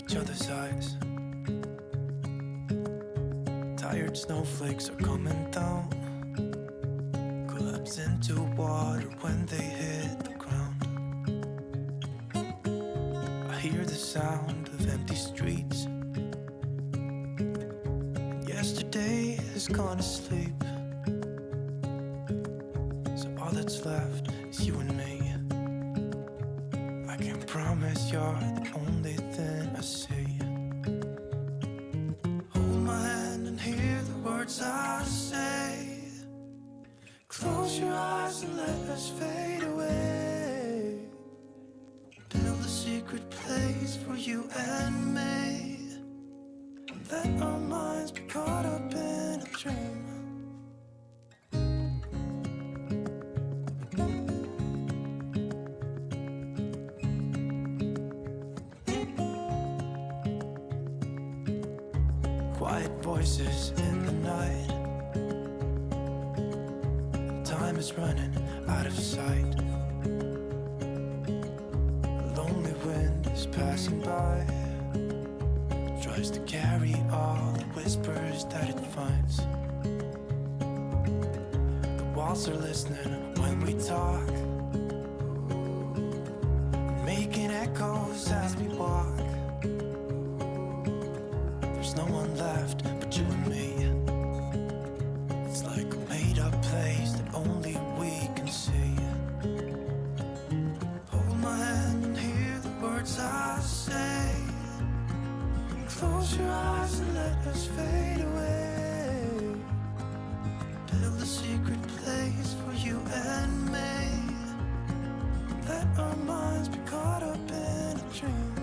each other's eyes. Tired snowflakes are coming down, collapse into water when they hit the ground. I hear the sound of empty streets, and yesterday has gone to sleep. So all that's left is you and me. I can't promise you're the only thing I see. Hold my hand and hear the words I say. Close your eyes and let us fade away. Build a secret place for you and me, and let our minds be caught up in a dream. Quiet voices in the night, time is running out of sight. A lonely wind is passing by, tries to carry all the whispers that it finds. The walls are listening when we talk, making echoes as we walk. There's no one left but you and me. It's like a made-up place that only we can see. Hold my hand and hear the words I say. Close your eyes and let us fade away. Build a secret place for you and me. Let our minds be caught up in a dream.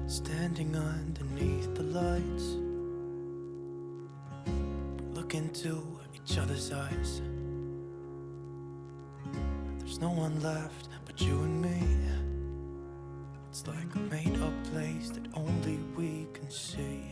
Standing underneath the lights, look into each other's eyes. There's no one left but you and me. It's like a made-up place that only we can see.